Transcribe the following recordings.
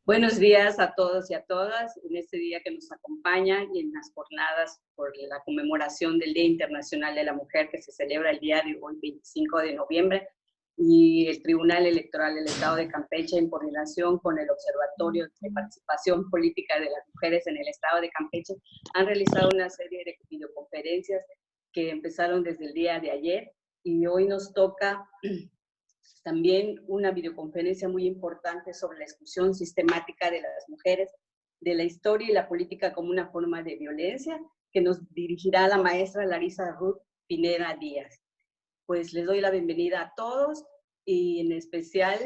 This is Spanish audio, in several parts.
Buenos días a todos y a todas en este día que nos acompaña y en las jornadas por la conmemoración del Día Internacional de la Mujer que se celebra el día de hoy, 25 de noviembre, y el Tribunal Electoral del Estado de Campeche, en coordinación con el Observatorio de Participación Política de las Mujeres en el Estado de Campeche, han realizado una serie de videoconferencias que empezaron desde el día de ayer, y hoy nos toca también una videoconferencia muy importante sobre la exclusión sistemática de las mujeres de la historia y la política como una forma de violencia, que nos dirigirá la maestra Larisa Ruth Pineda Díaz. Pues les doy la bienvenida a todos y en especial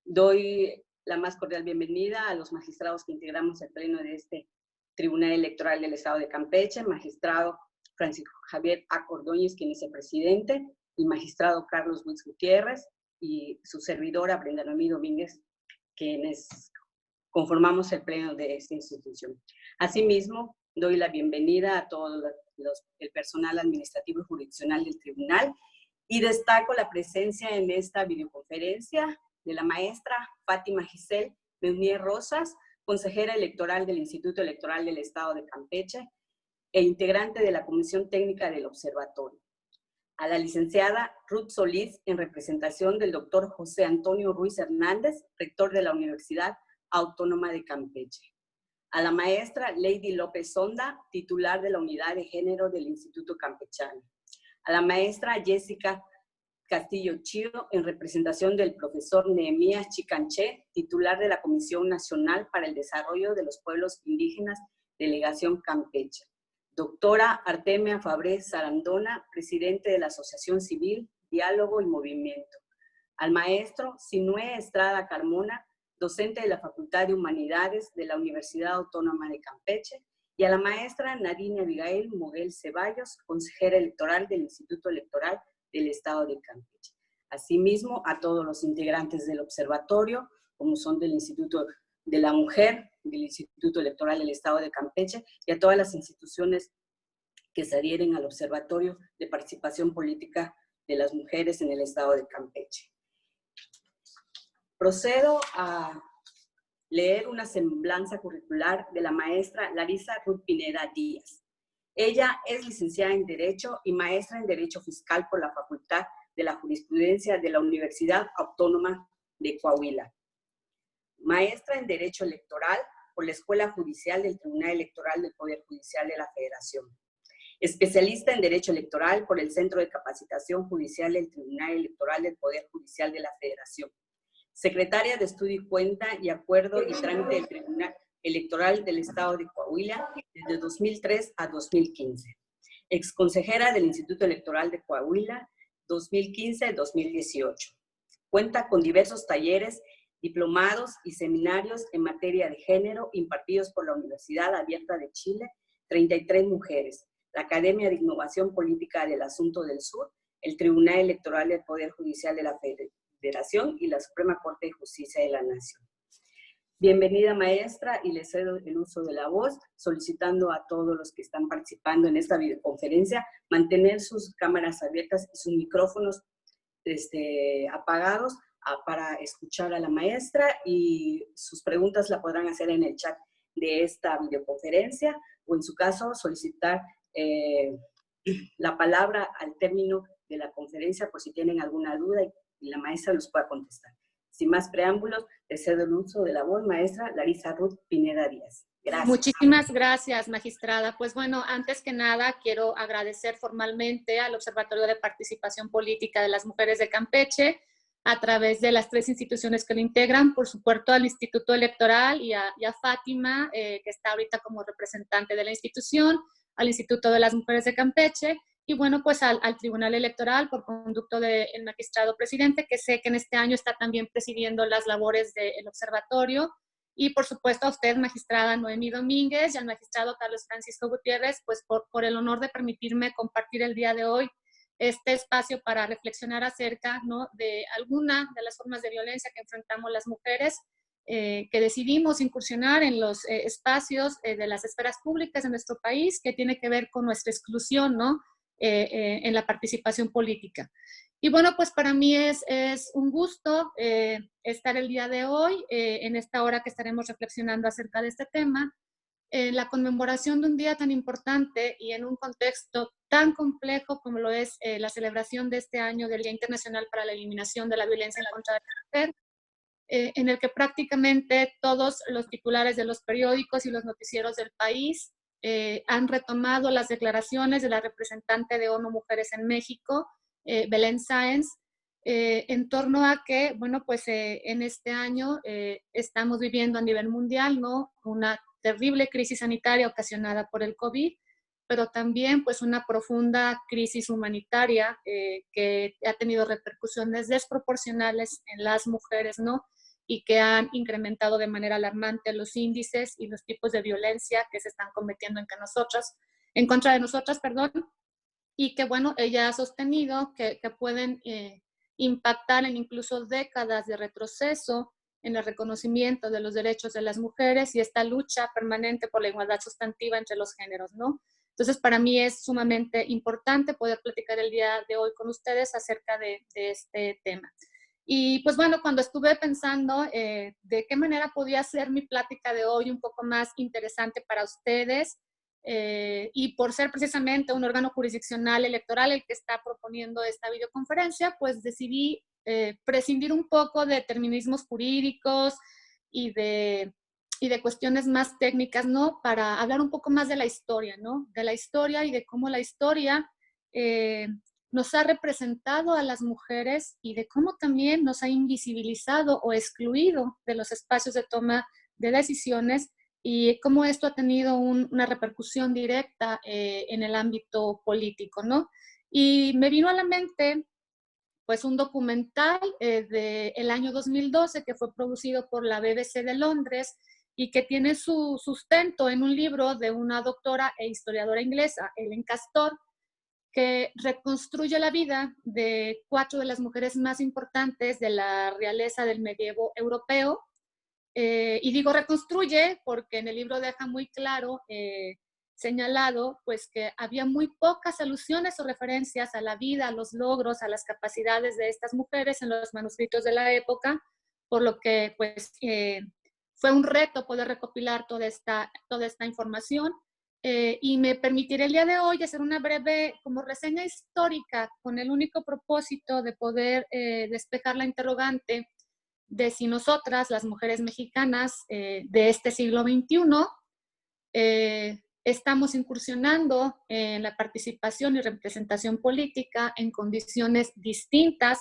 doy la más cordial bienvenida a los magistrados que integramos el pleno de este Tribunal Electoral del Estado de Campeche, magistrado Francisco Javier A. Ordóñez, quien es el presidente, el magistrado Carlos Luis Gutiérrez y su servidora Brenda Noemí Domínguez, quienes conformamos el pleno de esta institución. Asimismo, doy la bienvenida a todo el personal administrativo y jurisdiccional del tribunal y destaco la presencia en esta videoconferencia de la maestra Fátima Giselle Meunier Rosas, consejera electoral del Instituto Electoral del Estado de Campeche e integrante de la Comisión Técnica del Observatorio. A la licenciada Ruth Solís, en representación del doctor José Antonio Ruiz Hernández, rector de la Universidad Autónoma de Campeche. A la maestra Lady López Sonda, titular de la Unidad de Género del Instituto Campechano. A la maestra Jessica Castillo Chiro, en representación del profesor Nehemías Chicanché, titular de la Comisión Nacional para el Desarrollo de los Pueblos Indígenas, Delegación Campeche. Doctora Artemia Fabré Sarandona, presidente de la Asociación Civil, Diálogo y Movimiento. Al maestro Sinué Estrada Carmona, docente de la Facultad de Humanidades de la Universidad Autónoma de Campeche, y a la maestra Nadine Abigail Moguel Ceballos, consejera electoral del Instituto Electoral del Estado de Campeche. Asimismo, a todos los integrantes del observatorio, como son del Instituto de la Mujer, del Instituto Electoral del Estado de Campeche, y a todas las instituciones que se adhieren al Observatorio de Participación Política de las Mujeres en el Estado de Campeche. Procedo a leer una semblanza curricular de la maestra Larisa Ruth Pineda Díaz. Ella es licenciada en Derecho y maestra en Derecho Fiscal por la Facultad de la Jurisprudencia de la Universidad Autónoma de Coahuila. Maestra en Derecho Electoral por la Escuela Judicial del Tribunal Electoral del Poder Judicial de la Federación. Especialista en Derecho Electoral por el Centro de Capacitación Judicial del Tribunal Electoral del Poder Judicial de la Federación. Secretaria de Estudio y Cuenta y Acuerdo y Trámite del Tribunal Electoral del Estado de Coahuila desde 2003 a 2015. Exconsejera del Instituto Electoral de Coahuila 2015-2018. Cuenta con diversos talleres, diplomados y seminarios en materia de género impartidos por la Universidad Abierta de Chile, 33 mujeres, la Academia de Innovación Política del Asunto del Sur, el Tribunal Electoral del Poder Judicial de la Federación y la Suprema Corte de Justicia de la Nación. Bienvenida, maestra, y le cedo el uso de la voz, solicitando a todos los que están participando en esta videoconferencia mantener sus cámaras abiertas y sus micrófonos apagados para escuchar a la maestra, y sus preguntas la podrán hacer en el chat de esta videoconferencia o en su caso solicitar la palabra al término de la conferencia por si tienen alguna duda y la maestra los pueda contestar. Sin más preámbulos, le cedo el uso de la voz, maestra Larisa Ruth Pineda Díaz. Gracias. Muchísimas gracias, magistrada. Pues bueno, antes que nada quiero agradecer formalmente al Observatorio de Participación Política de las Mujeres de Campeche, a través de las 3 instituciones que lo integran, por supuesto al Instituto Electoral y a Fátima, que está ahorita como representante de la institución, al Instituto de las Mujeres de Campeche, y bueno, pues al Tribunal Electoral por conducto del magistrado presidente, que sé que en este año está también presidiendo las labores del observatorio, y por supuesto a usted, magistrada Noemí Domínguez, y al magistrado Carlos Francisco Gutiérrez, pues por el honor de permitirme compartir el día de hoy este espacio para reflexionar acerca, ¿no?, de alguna de las formas de violencia que enfrentamos las mujeres, que decidimos incursionar en los espacios de las esferas públicas de nuestro país, que tiene que ver con nuestra exclusión, ¿no?, en la participación política. Y bueno, pues para mí es un gusto estar el día de hoy, en esta hora que estaremos reflexionando acerca de este tema, en la conmemoración de un día tan importante y en un contexto tan complejo como lo es la celebración de este año del Día Internacional para la Eliminación de la Violencia en contra de la Mujer, en el que prácticamente todos los titulares de los periódicos y los noticieros del país han retomado las declaraciones de la representante de ONU Mujeres en México, Belén Sáenz, en torno a que, bueno, pues en este año estamos viviendo a nivel mundial, ¿no?, una terrible crisis sanitaria ocasionada por el COVID, pero también pues una profunda crisis humanitaria que ha tenido repercusiones desproporcionales en las mujeres, ¿no?, y que han incrementado de manera alarmante los índices y los tipos de violencia que se están cometiendo en contra de nosotras, perdón, y que, bueno, ella ha sostenido que pueden impactar en incluso décadas de retroceso en el reconocimiento de los derechos de las mujeres y esta lucha permanente por la igualdad sustantiva entre los géneros, ¿no? Entonces, para mí es sumamente importante poder platicar el día de hoy con ustedes acerca de este tema. Y pues bueno, cuando estuve pensando de qué manera podía ser mi plática de hoy un poco más interesante para ustedes, y por ser precisamente un órgano jurisdiccional electoral el que está proponiendo esta videoconferencia, pues decidí prescindir un poco de terminismos jurídicos y de cuestiones más técnicas, ¿no? Para hablar un poco más de la historia, ¿no? De la historia y de cómo la historia nos ha representado a las mujeres y de cómo también nos ha invisibilizado o excluido de los espacios de toma de decisiones y cómo esto ha tenido una repercusión directa en el ámbito político, ¿no? Y me vino a la mente pues un documental del año 2012 que fue producido por la BBC de Londres y que tiene su sustento en un libro de una doctora e historiadora inglesa, Ellen Castor, que reconstruye la vida de 4 de las mujeres más importantes de la realeza del medievo europeo. Y digo reconstruye porque en el libro deja muy claro, señalado, pues que había muy pocas alusiones o referencias a la vida, a los logros, a las capacidades de estas mujeres en los manuscritos de la época, por lo que pues fue un reto poder recopilar toda esta información. Y me permitiré el día de hoy hacer una breve como reseña histórica con el único propósito de poder despejar la interrogante de si nosotras, las mujeres mexicanas de este siglo XXI, estamos incursionando en la participación y representación política en condiciones distintas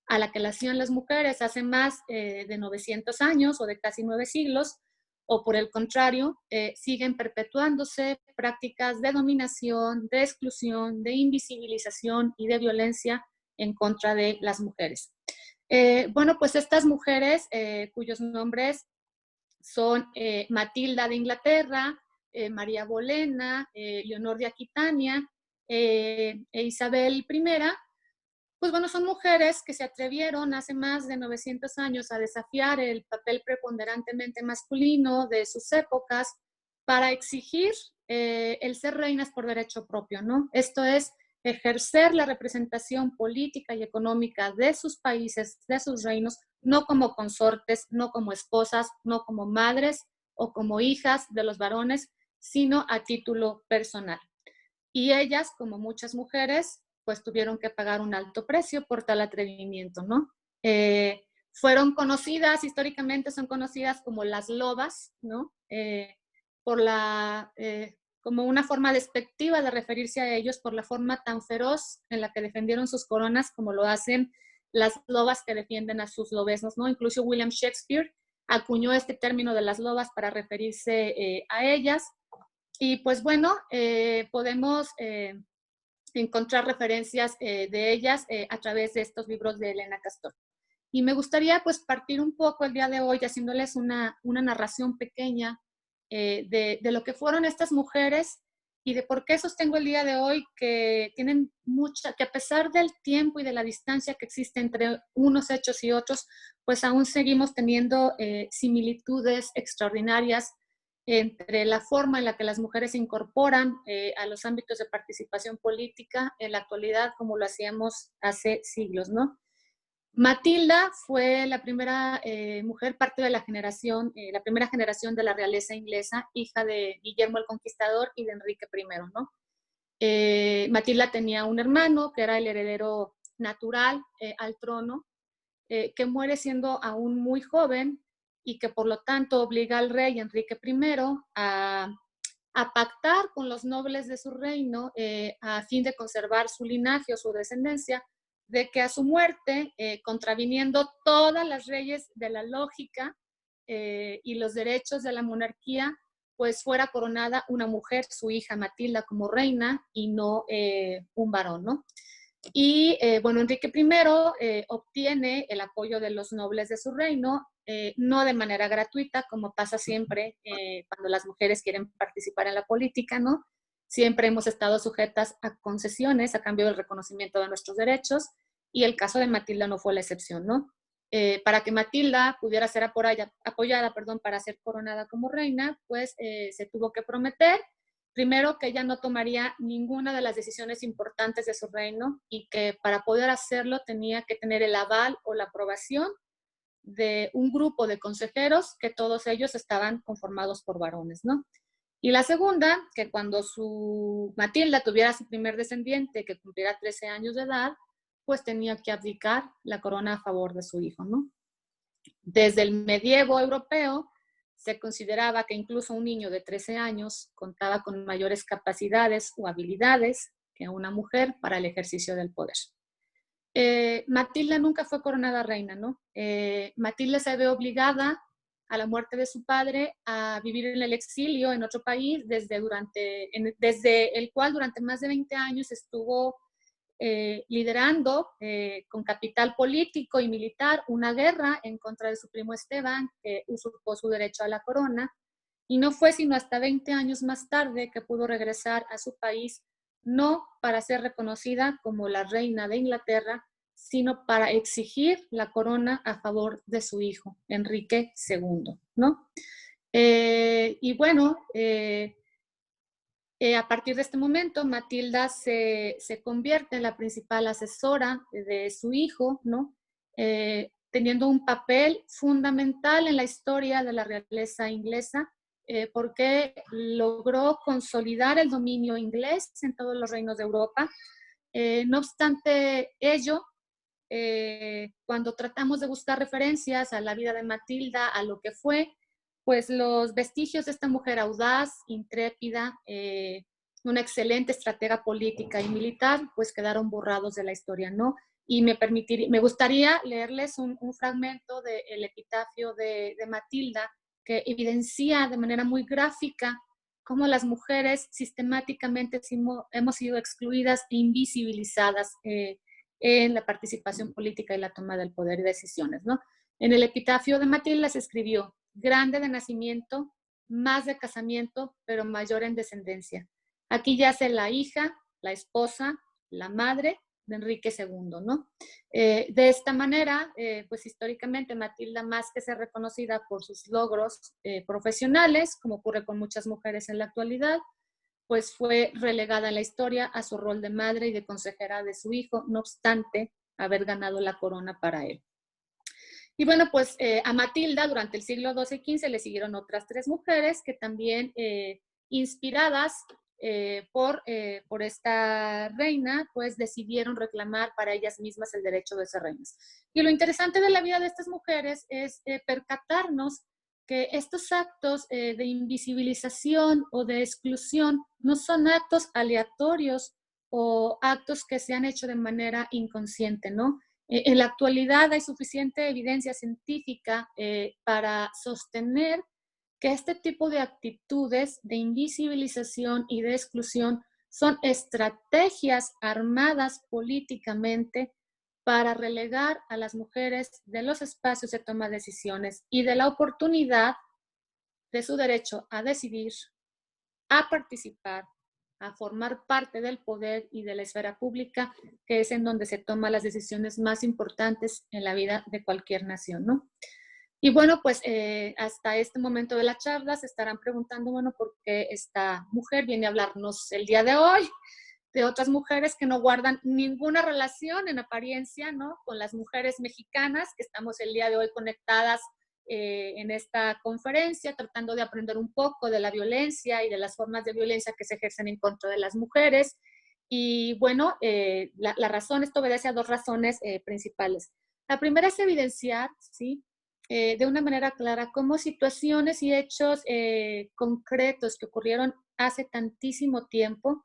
a la que la hacían las mujeres hace más de 900 años o de casi 9 siglos, o por el contrario, siguen perpetuándose prácticas de dominación, de exclusión, de invisibilización y de violencia en contra de las mujeres. Bueno, pues estas mujeres, cuyos nombres son Matilda de Inglaterra, María Bolena, Leonor de Aquitania e Isabel I, pues bueno, son mujeres que se atrevieron hace más de 900 años a desafiar el papel preponderantemente masculino de sus épocas para exigir el ser reinas por derecho propio, ¿no? Esto es, ejercer la representación política y económica de sus países, de sus reinos, no como consortes, no como esposas, no como madres o como hijas de los varones, sino a título personal. Y ellas, como muchas mujeres, pues tuvieron que pagar un alto precio por tal atrevimiento, ¿no? Fueron conocidas, históricamente son conocidas como las lobas, ¿no? Como una forma despectiva de referirse a ellos por la forma tan feroz en la que defendieron sus coronas como lo hacen las lobas que defienden a sus lobeznos, ¿no? Incluso William Shakespeare acuñó este término de las lobas para referirse a ellas. Y pues bueno, podemos encontrar referencias de ellas a través de estos libros de Elena Castor. Y me gustaría pues partir un poco el día de hoy haciéndoles una narración pequeña de lo que fueron estas mujeres y de por qué sostengo el día de hoy que tienen que a pesar del tiempo y de la distancia que existe entre unos hechos y otros, pues aún seguimos teniendo similitudes extraordinarias entre la forma en la que las mujeres se incorporan a los ámbitos de participación política en la actualidad como lo hacíamos hace siglos, ¿no? Matilda fue la primera mujer, parte de la generación, la primera generación de la realeza inglesa, hija de Guillermo el Conquistador y de Enrique I, ¿no? Matilda tenía un hermano que era el heredero natural al trono, que muere siendo aún muy joven y que por lo tanto obliga al rey Enrique I a pactar con los nobles de su reino a fin de conservar su linaje o su descendencia, de que a su muerte, contraviniendo todas las leyes de la lógica y los derechos de la monarquía, pues fuera coronada una mujer, su hija Matilda, como reina y no un varón, ¿no? Y bueno, Enrique I obtiene el apoyo de los nobles de su reino, no de manera gratuita, como pasa siempre cuando las mujeres quieren participar en la política, ¿no? Siempre hemos estado sujetas a concesiones a cambio del reconocimiento de nuestros derechos, y el caso de Matilda no fue la excepción, ¿no? Para que Matilda pudiera ser apoyada, para ser coronada como reina, pues se tuvo que prometer, primero, que ella no tomaría ninguna de las decisiones importantes de su reino y que para poder hacerlo tenía que tener el aval o la aprobación de un grupo de consejeros que todos ellos estaban conformados por varones, ¿no? Y la segunda, que cuando Matilda tuviera su primer descendiente, que cumpliera 13 años de edad, pues tenía que abdicar la corona a favor de su hijo, ¿no? Desde el medievo europeo se consideraba que incluso un niño de 13 años contaba con mayores capacidades o habilidades que una mujer para el ejercicio del poder. Matilda nunca fue coronada reina, ¿no? Matilda se ve obligada a la muerte de su padre a vivir en el exilio en otro país, desde el cual durante más de 20 años estuvo liderando con capital político y militar una guerra en contra de su primo Esteban, que usurpó su derecho a la corona, y no fue sino hasta 20 años más tarde que pudo regresar a su país, no para ser reconocida como la reina de Inglaterra, sino para exigir la corona a favor de su hijo, Enrique II, ¿no? Y bueno, a partir de este momento, Matilda se convierte en la principal asesora de su hijo, ¿no? Teniendo un papel fundamental en la historia de la realeza inglesa, porque logró consolidar el dominio inglés en todos los reinos de Europa. No obstante ello, cuando tratamos de buscar referencias a la vida de Matilda, a lo que fue, pues los vestigios de esta mujer audaz, intrépida, una excelente estratega política y militar, pues quedaron borrados de la historia, ¿no? Y me gustaría leerles un fragmento del epitafio de Matilda, que evidencia de manera muy gráfica cómo las mujeres sistemáticamente hemos sido excluidas e invisibilizadas en la participación política y la toma del poder y decisiones, ¿no? En el epitafio de Matilda se escribió: grande de nacimiento, más de casamiento, pero mayor en descendencia. Aquí yace la hija, la esposa, la madre de Enrique II, ¿no? De esta manera, pues históricamente Matilda, más que ser reconocida por sus logros profesionales, como ocurre con muchas mujeres en la actualidad, pues fue relegada en la historia a su rol de madre y de consejera de su hijo, no obstante haber ganado la corona para él. Y bueno, pues a Matilda durante el siglo XII y XV le siguieron otras 3 mujeres que también inspiradas por esta reina, pues decidieron reclamar para ellas mismas el derecho de ser reinas. Y lo interesante de la vida de estas mujeres es percatarnos que estos actos de invisibilización o de exclusión no son actos aleatorios o actos que se han hecho de manera inconsciente, ¿no? En la actualidad hay suficiente evidencia científica para sostener que este tipo de actitudes de invisibilización y de exclusión son estrategias armadas políticamente para relegar a las mujeres de los espacios de toma de decisiones y de la oportunidad de su derecho a decidir, a participar, a formar parte del poder y de la esfera pública, que es en donde se toman las decisiones más importantes en la vida de cualquier nación, ¿no? Y bueno, pues hasta este momento de la charla se estarán preguntando, bueno, ¿por qué esta mujer viene a hablarnos el día de hoy? De otras mujeres que no guardan ninguna relación en apariencia, ¿no? Con las mujeres mexicanas que estamos el día de hoy conectadas en esta conferencia, tratando de aprender un poco de la violencia y de las formas de violencia que se ejercen en contra de las mujeres. Y bueno, la razón, esto obedece a dos razones principales. La primera es evidenciar, ¿sí? De una manera clara cómo situaciones y hechos concretos que ocurrieron hace tantísimo tiempo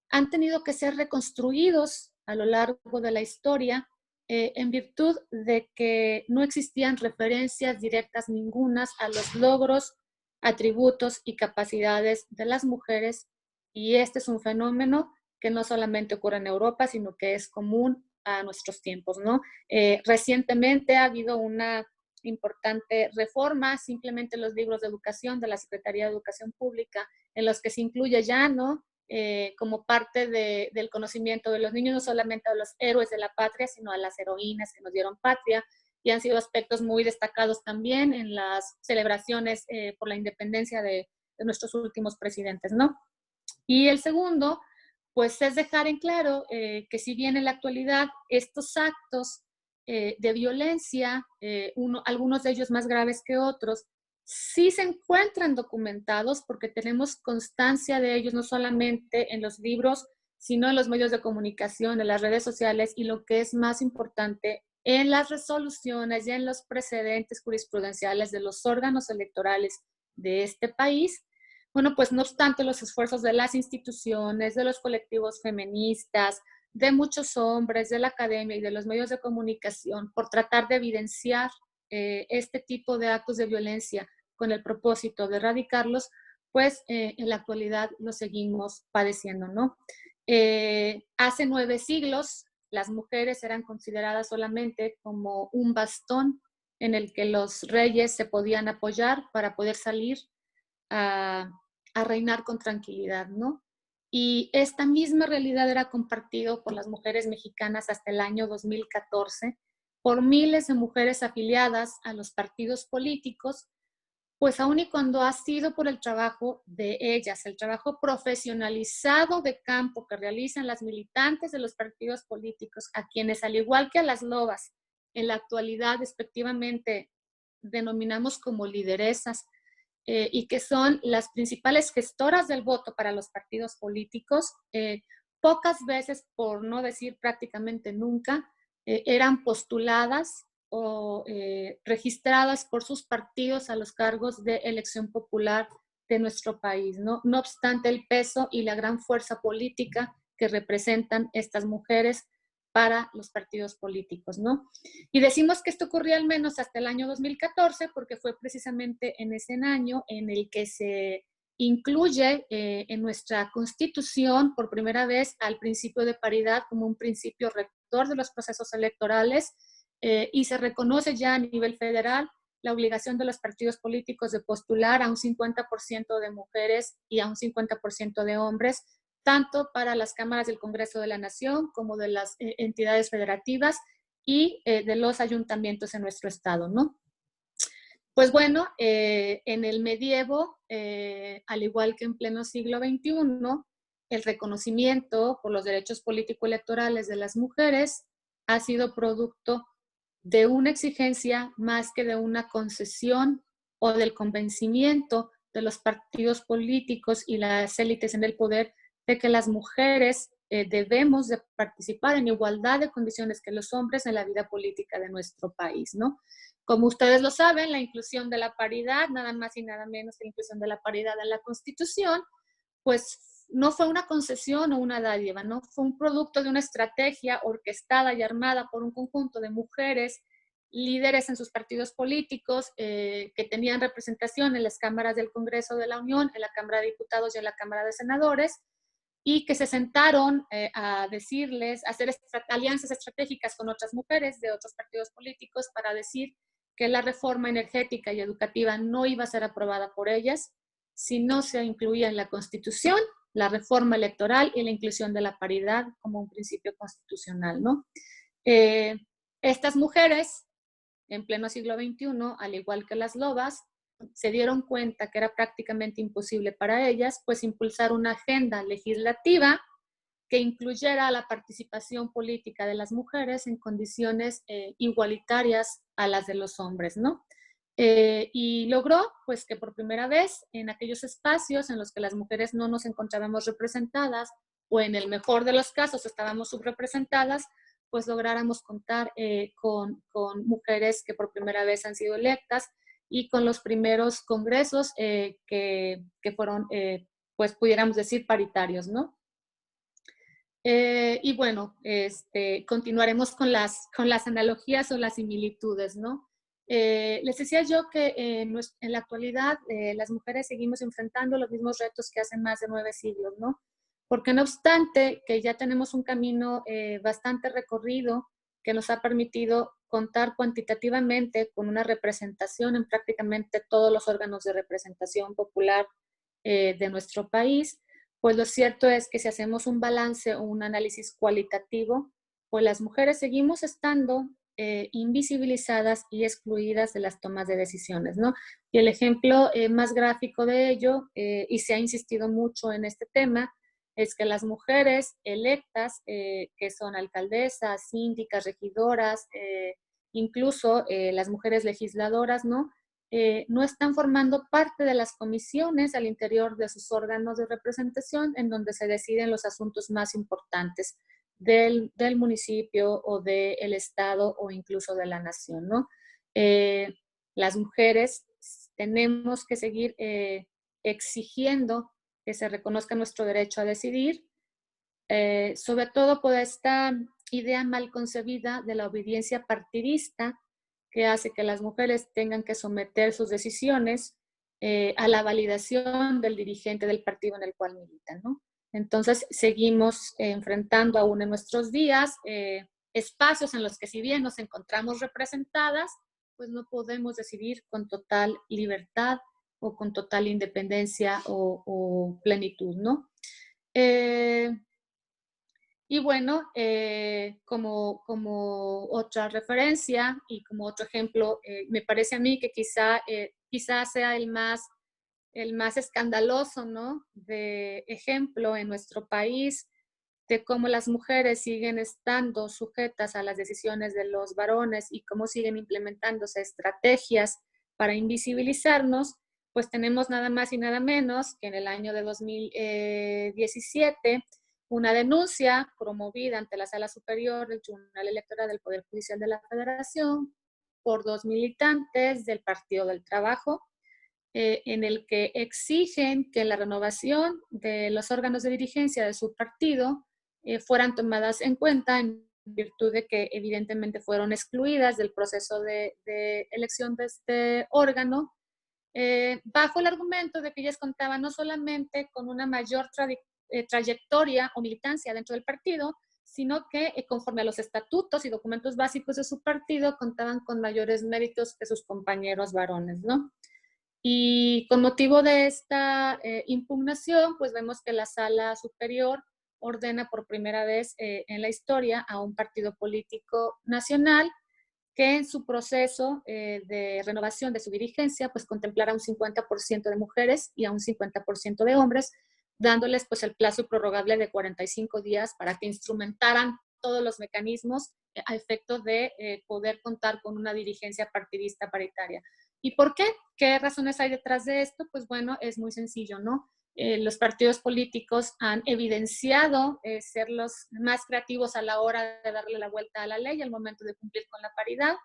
han tenido que ser reconstruidos a lo largo de la historia en virtud de que no existían referencias directas ningunas a los logros, atributos y capacidades de las mujeres, y este es un fenómeno que no solamente ocurre en Europa, sino que es común a nuestros tiempos, ¿no? Recientemente ha habido una importante reforma, simplemente los libros de educación de la Secretaría de Educación Pública, en los que se incluye ya, ¿no? Como parte del conocimiento de los niños, no solamente a los héroes de la patria, sino a las heroínas que nos dieron patria, y han sido aspectos muy destacados también en las celebraciones por la independencia de nuestros últimos presidentes, ¿no? Y el segundo, pues es dejar en claro que si bien en la actualidad estos actos de violencia, algunos de ellos más graves que otros, sí se encuentran documentados porque tenemos constancia de ellos no solamente en los libros, sino en los medios de comunicación, en las redes sociales y lo que es más importante, en las resoluciones y en los precedentes jurisprudenciales de los órganos electorales de este país. Bueno, pues no obstante los esfuerzos de las instituciones, de los colectivos feministas, de muchos hombres, de la academia y de los medios de comunicación por tratar de evidenciar este tipo de actos de violencia con el propósito de erradicarlos, pues en la actualidad lo seguimos padeciendo, ¿no? Hace 9 siglos las mujeres eran consideradas solamente como un bastón en el que los reyes se podían apoyar para poder salir a, a reinar con tranquilidad, ¿no? Y esta misma realidad era compartido por las mujeres mexicanas hasta el año 2014 por miles de mujeres afiliadas a los partidos políticos, pues aun y cuando ha sido por el trabajo de ellas, el trabajo profesionalizado de campo que realizan las militantes de los partidos políticos, a quienes al igual que a las lobas, en la actualidad respectivamente denominamos como lideresas, y que son las principales gestoras del voto para los partidos políticos, pocas veces, por no decir prácticamente nunca, eran postuladas o registradas por sus partidos a los cargos de elección popular de nuestro país, ¿no? No obstante el peso y la gran fuerza política que representan estas mujeres para los partidos políticos, ¿no? Y decimos que esto ocurrió al menos hasta el año 2014 porque fue precisamente en ese año en el que se incluye en nuestra Constitución por primera vez al principio de paridad como un principio rector de los procesos electorales y se reconoce ya a nivel federal la obligación de los partidos políticos de postular a un 50% de mujeres y a un 50% de hombres, tanto para las cámaras del Congreso de la Nación como de las entidades federativas y de los ayuntamientos en nuestro estado, ¿no? Pues bueno, en el medievo, al igual que en pleno siglo XXI, el reconocimiento por los derechos político-electorales de las mujeres ha sido producto de una exigencia más que de una concesión o del convencimiento de los partidos políticos y las élites en el poder de que las mujeres debemos de participar en igualdad de condiciones que los hombres en la vida política de nuestro país, ¿no? Como ustedes lo saben, la inclusión de la paridad, nada más y nada menos que la inclusión de la paridad en la Constitución, pues no fue una concesión o una dádiva, ¿no? Fue un producto de una estrategia orquestada y armada por un conjunto de mujeres líderes en sus partidos políticos que tenían representación en las cámaras del Congreso de la Unión, en la Cámara de Diputados y en la Cámara de Senadores, y que se sentaron a decirles, a hacer alianzas estratégicas con otras mujeres de otros partidos políticos para decir que la reforma energética y educativa no iba a ser aprobada por ellas si no se incluía en la Constitución la reforma electoral y la inclusión de la paridad como un principio constitucional, ¿no? Estas mujeres en pleno siglo XXI, al igual que las lobas, se dieron cuenta que era prácticamente imposible para ellas, pues impulsar una agenda legislativa que incluyera la participación política de las mujeres en condiciones igualitarias a las de los hombres, ¿no? Y logró, pues, que por primera vez en aquellos espacios en los que las mujeres no nos encontrábamos representadas, o en el mejor de los casos estábamos subrepresentadas, pues lográramos contar con mujeres que por primera vez han sido electas y con los primeros congresos que fueron, pues pudiéramos decir, paritarios, ¿no? Y bueno, continuaremos con las analogías o las similitudes, ¿no? Les decía yo que en la actualidad las mujeres seguimos enfrentando los mismos retos que hace más de 9 siglos, ¿no? Porque no obstante que ya tenemos un camino bastante recorrido que nos ha permitido contar cuantitativamente con una representación en prácticamente todos los órganos de representación popular de nuestro país, pues lo cierto es que si hacemos un balance o un análisis cualitativo, pues las mujeres seguimos estando invisibilizadas y excluidas de las tomas de decisiones, ¿no? Y el ejemplo más gráfico de ello, y se ha insistido mucho en este tema, es que las mujeres electas, que son alcaldesas, síndicas, regidoras, incluso las mujeres legisladoras, ¿no? No están formando parte de las comisiones al interior de sus órganos de representación en donde se deciden los asuntos más importantes del municipio o del estado o incluso de la nación, ¿no? Las mujeres tenemos que seguir exigiendo que se reconozca nuestro derecho a decidir, sobre todo por esta idea mal concebida de la obediencia partidista que hace que las mujeres tengan que someter sus decisiones a la validación del dirigente del partido en el cual militan, ¿no? Entonces, seguimos enfrentando aún en nuestros días espacios en los que si bien nos encontramos representadas, pues no podemos decidir con total libertad o con total independencia o plenitud, ¿no? Y bueno, como otra referencia y como otro ejemplo, me parece a mí que quizá sea el más escandaloso, ¿no? De ejemplo en nuestro país de cómo las mujeres siguen estando sujetas a las decisiones de los varones y cómo siguen implementándose estrategias para invisibilizarnos, pues tenemos nada más y nada menos que en el año de 2017 una denuncia promovida ante la Sala Superior del Tribunal Electoral del Poder Judicial de la Federación por 2 militantes del Partido del Trabajo, en el que exigen que la renovación de los órganos de dirigencia de su partido fueran tomadas en cuenta en virtud de que evidentemente fueron excluidas del proceso de elección de este órgano, bajo el argumento de que ellas contaban no solamente con una mayor trayectoria o militancia dentro del partido, sino que conforme a los estatutos y documentos básicos de su partido contaban con mayores méritos que sus compañeros varones, ¿no? Y con motivo de esta impugnación, pues vemos que la Sala Superior ordena por primera vez en la historia a un partido político nacional que en su proceso de renovación de su dirigencia, pues contemplara un 50% de mujeres y a un 50% de hombres, dándoles pues el plazo prorrogable de 45 días para que instrumentaran todos los mecanismos a efecto de poder contar con una dirigencia partidista paritaria. ¿Y por qué? ¿Qué razones hay detrás de esto? Pues bueno, es muy sencillo, ¿no? Los partidos políticos han evidenciado ser los más creativos a la hora de darle la vuelta a la ley al momento de cumplir con la paridad.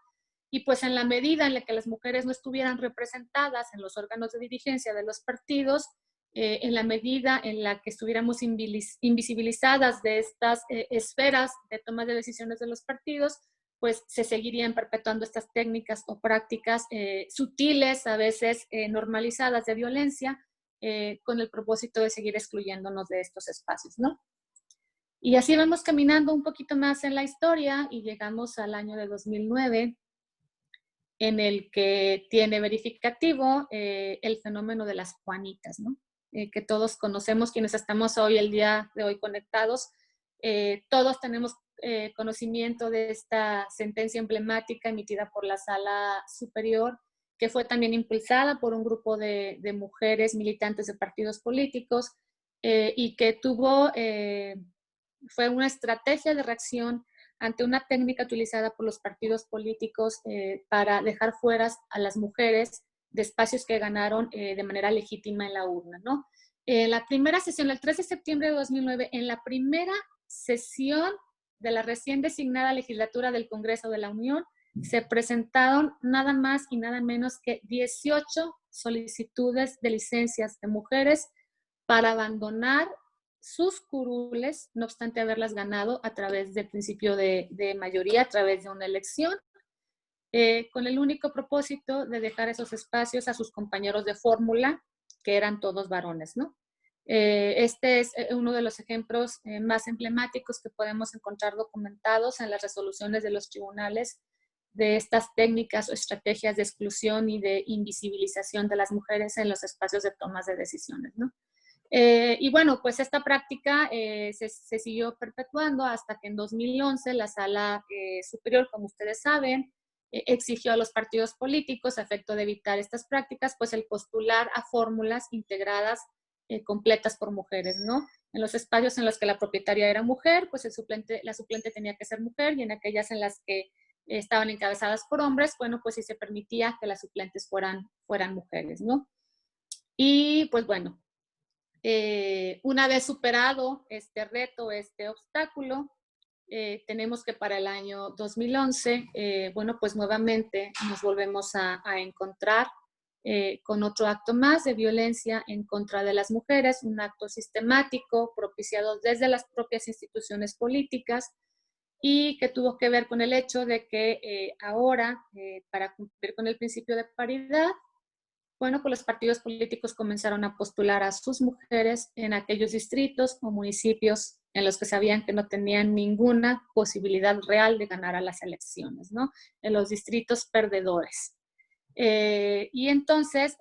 Y pues en la medida en la que las mujeres no estuvieran representadas en los órganos de dirigencia de los partidos, en la medida en la que estuviéramos invisibilizadas de estas esferas de toma de decisiones de los partidos, pues se seguirían perpetuando estas técnicas o prácticas sutiles, a veces normalizadas de violencia, con el propósito de seguir excluyéndonos de estos espacios, ¿no? Y así vamos caminando un poquito más en la historia y llegamos al año de 2009, en el que tiene verificativo el fenómeno de las Juanitas, ¿no? Que todos conocemos, quienes estamos hoy, el día de hoy conectados, todos tenemos conocimiento de esta sentencia emblemática emitida por la Sala Superior, que fue también impulsada por un grupo de mujeres militantes de partidos políticos y que fue una estrategia de reacción ante una técnica utilizada por los partidos políticos para dejar fuera a las mujeres de espacios que ganaron de manera legítima en la urna, ¿no? En la primera sesión, el 3 de septiembre de 2009, en la primera sesión de la recién designada legislatura del Congreso de la Unión, se presentaron nada más y nada menos que 18 solicitudes de licencias de mujeres para abandonar sus curules, no obstante haberlas ganado a través del principio de mayoría, a través de una elección, con el único propósito de dejar esos espacios a sus compañeros de fórmula, que eran todos varones, ¿no? Este es uno de los ejemplos más emblemáticos que podemos encontrar documentados en las resoluciones de los tribunales de estas técnicas o estrategias de exclusión y de invisibilización de las mujeres en los espacios de tomas de decisiones, ¿no? Y bueno, pues esta práctica se siguió perpetuando hasta que en 2011 la Sala Superior, como ustedes saben, exigió a los partidos políticos, a efecto de evitar estas prácticas, pues el postular a fórmulas integradas completas por mujeres, ¿no? En los espacios en los que la propietaria era mujer, pues la suplente tenía que ser mujer, y en aquellas en las que estaban encabezadas por hombres, bueno, pues sí se permitía que las suplentes fueran mujeres, ¿no? Y pues bueno, una vez superado este reto, este obstáculo, tenemos que para el año 2011, bueno, pues nuevamente nos volvemos a encontrar con otro acto más de violencia en contra de las mujeres, un acto sistemático propiciado desde las propias instituciones políticas y que tuvo que ver con el hecho de que ahora, para cumplir con el principio de paridad, bueno, pues los partidos políticos comenzaron a postular a sus mujeres en aquellos distritos o municipios en los que sabían que no tenían ninguna posibilidad real de ganar a las elecciones, ¿no? En los distritos perdedores. Y entonces,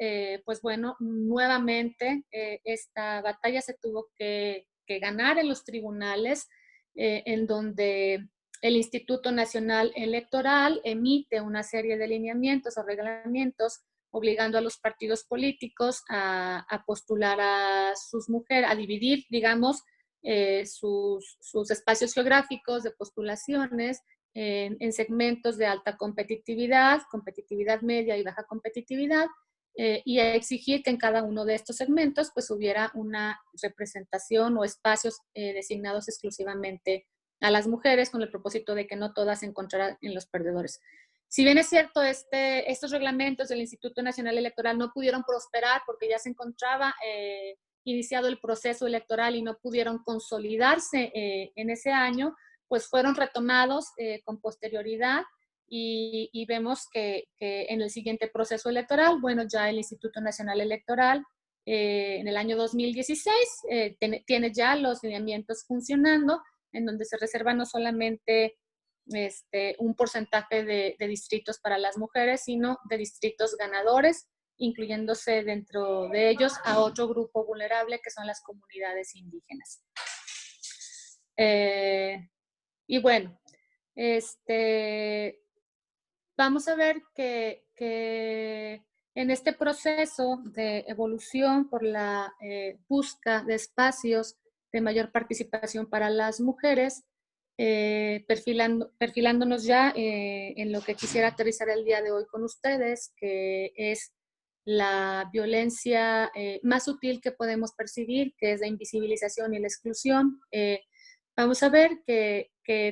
pues bueno, nuevamente esta batalla se tuvo que ganar en los tribunales, en donde el Instituto Nacional Electoral emite una serie de lineamientos o reglamentos obligando a los partidos políticos a postular a sus mujeres, a dividir, digamos, sus espacios geográficos de postulaciones en segmentos de alta competitividad, competitividad media y baja competitividad, y a exigir que en cada uno de estos segmentos pues hubiera una representación o espacios designados exclusivamente a las mujeres, con el propósito de que no todas se encontraran en los perdedores. Si bien es cierto, estos reglamentos del Instituto Nacional Electoral no pudieron prosperar porque ya se encontraba iniciado el proceso electoral y no pudieron consolidarse en ese año, pues fueron retomados con posterioridad y vemos que en el siguiente proceso electoral, bueno, ya el Instituto Nacional Electoral en el año 2016 tiene ya los lineamientos funcionando, en donde se reserva no solamente un porcentaje de distritos para las mujeres, sino de distritos ganadores, incluyéndose dentro de ellos a otro grupo vulnerable que son las comunidades indígenas. Y bueno, vamos a ver que en este proceso de evolución por la busca de espacios de mayor participación para las mujeres, perfilándonos ya en lo que quisiera aterrizar el día de hoy con ustedes, que es la violencia más sutil que podemos percibir, que es la invisibilización y la exclusión. Vamos a ver que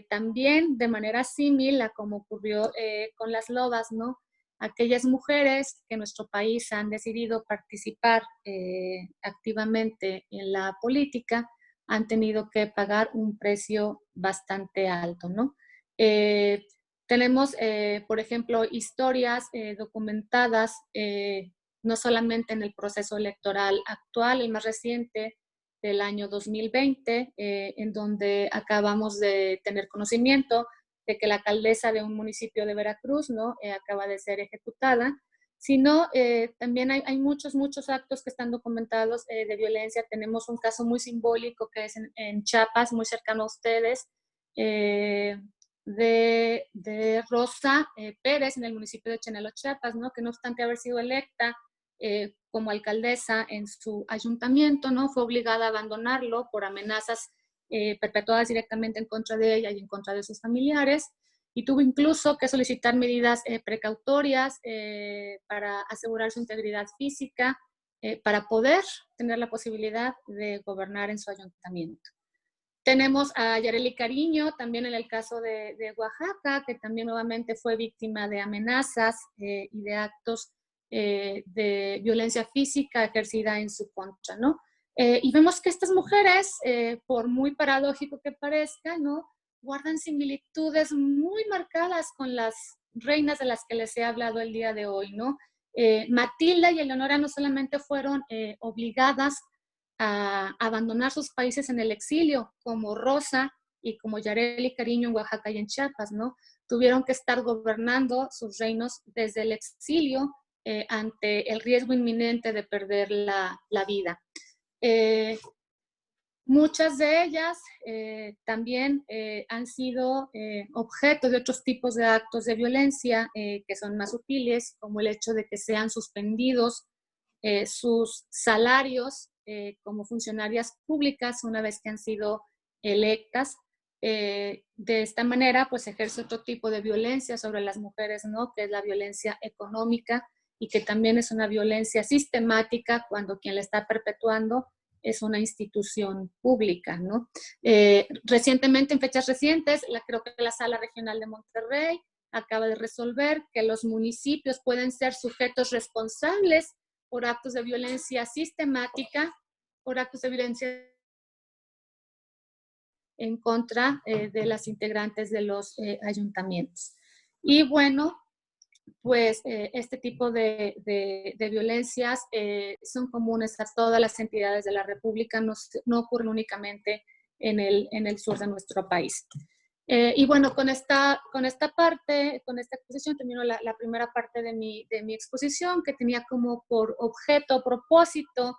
también de manera similar a como ocurrió con las lobas, ¿no? Aquellas mujeres que en nuestro país han decidido participar activamente en la política han tenido que pagar un precio bastante alto, ¿no? Tenemos, por ejemplo, historias documentadas no solamente en el proceso electoral actual, el más reciente, del año 2020, en donde acabamos de tener conocimiento de que la alcaldesa de un municipio de Veracruz, ¿no? Acaba de ser ejecutada, sino también hay muchos actos que están documentados de violencia. Tenemos un caso muy simbólico que es en Chiapas, muy cercano a ustedes, de Rosa Pérez en el municipio de Chenelo, Chiapas, ¿no? Que no obstante haber sido electa como alcaldesa en su ayuntamiento, ¿no? Fue obligada a abandonarlo por amenazas perpetuadas directamente en contra de ella y en contra de sus familiares, y tuvo incluso que solicitar medidas precautorias para asegurar su integridad física, para poder tener la posibilidad de gobernar en su ayuntamiento. Tenemos a Yareli Cariño, también en el caso de Oaxaca, que también nuevamente fue víctima de amenazas y de actos de violencia física ejercida en su contra, ¿no? Y vemos que estas mujeres, por muy paradójico que parezca, ¿no? Guardan similitudes muy marcadas con las reinas de las que les he hablado el día de hoy, ¿no? Matilda y Eleonora no solamente fueron obligadas a abandonar sus países en el exilio, como Rosa y como Yareli Cariño en Oaxaca y en Chiapas, ¿no? Tuvieron que estar gobernando sus reinos desde el exilio ante el riesgo inminente de perder la vida. Muchas de ellas también han sido objeto de otros tipos de actos de violencia que son más sutiles, como el hecho de que sean suspendidos sus salarios como funcionarias públicas una vez que han sido electas. De esta manera, pues ejerce otro tipo de violencia sobre las mujeres, ¿no? Que es la violencia económica, y que también es una violencia sistemática cuando quien la está perpetuando es una institución pública, ¿no? Recientemente, en fechas recientes, creo que la Sala Regional de Monterrey acaba de resolver que los municipios pueden ser sujetos responsables por actos de violencia sistemática, por actos de violencia en contra de las integrantes de los ayuntamientos. Y bueno, pues este tipo de violencias son comunes a todas las entidades de la República, no ocurren únicamente en el sur de nuestro país. Y bueno, con esta exposición termino la primera parte de mi exposición, que tenía como por objeto, propósito,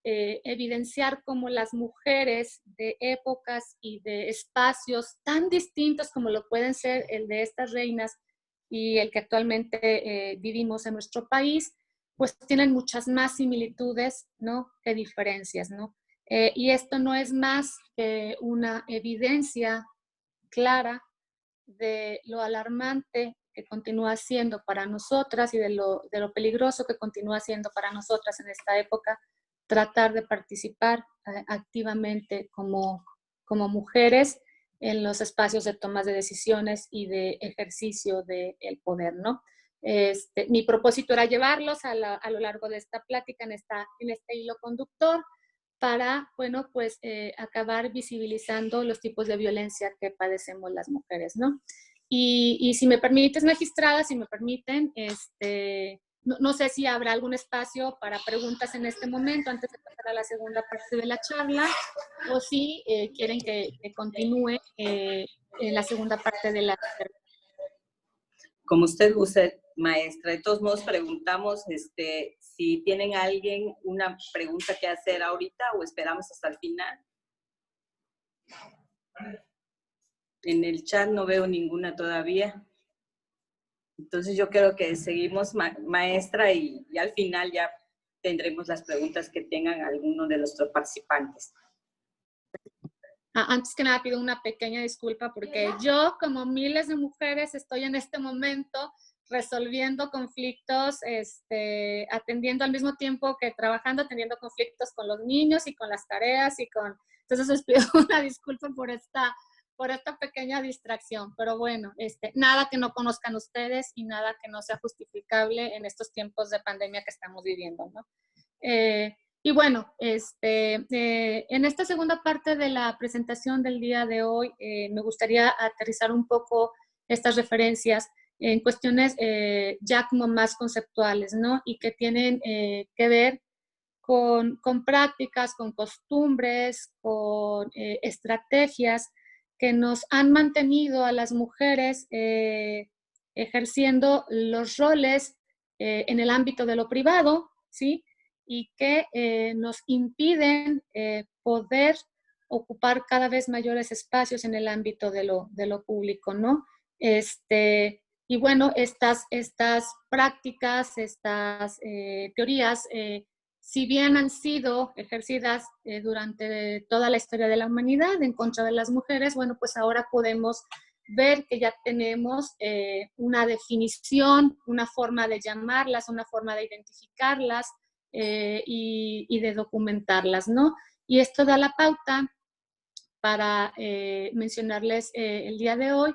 evidenciar cómo las mujeres de épocas y de espacios tan distintos como lo pueden ser el de estas reinas y el que actualmente vivimos en nuestro país, pues tienen muchas más similitudes, ¿no?, que diferencias, ¿no? Y esto no es más que una evidencia clara de lo alarmante que continúa siendo para nosotras y de lo peligroso que continúa siendo para nosotras en esta época tratar de participar activamente como mujeres en los espacios de toma de decisiones y de ejercicio del poder, ¿no? Mi propósito era llevarlos a lo largo de esta plática en este hilo conductor para, bueno, pues acabar visibilizando los tipos de violencia que padecemos las mujeres, ¿no? Y si me permites, magistrada, si me permiten, no sé si habrá algún espacio para preguntas en este momento antes de pasar a la segunda parte de la charla, o si quieren que continúe en la segunda parte de la charla. Como usted guste, maestra. De todos modos, preguntamos si tienen alguien una pregunta que hacer ahorita o esperamos hasta el final. En el chat no veo ninguna todavía. Entonces yo creo que seguimos, maestra, y al final ya tendremos las preguntas que tengan algunos de los participantes. Antes que nada pido una pequeña disculpa porque yo, como miles de mujeres, estoy en este momento resolviendo conflictos, atendiendo al mismo tiempo que trabajando, atendiendo conflictos con los niños y con las tareas entonces les pido una disculpa por esta pequeña distracción, pero bueno, nada que no conozcan ustedes y nada que no sea justificable en estos tiempos de pandemia que estamos viviendo, ¿no? Y bueno, en esta segunda parte de la presentación del día de hoy, me gustaría aterrizar un poco estas referencias en cuestiones ya como más conceptuales, ¿no? Y que tienen que ver con prácticas, con costumbres, con estrategias que nos han mantenido a las mujeres ejerciendo los roles en el ámbito de lo privado, ¿sí? Y que nos impiden poder ocupar cada vez mayores espacios en el ámbito de lo público, ¿no? Y bueno, estas prácticas, estas teorías, si bien han sido ejercidas durante toda la historia de la humanidad en contra de las mujeres, bueno, pues ahora podemos ver que ya tenemos una definición, una forma de llamarlas, una forma de identificarlas y de documentarlas, ¿no? Y esto da la pauta para mencionarles el día de hoy,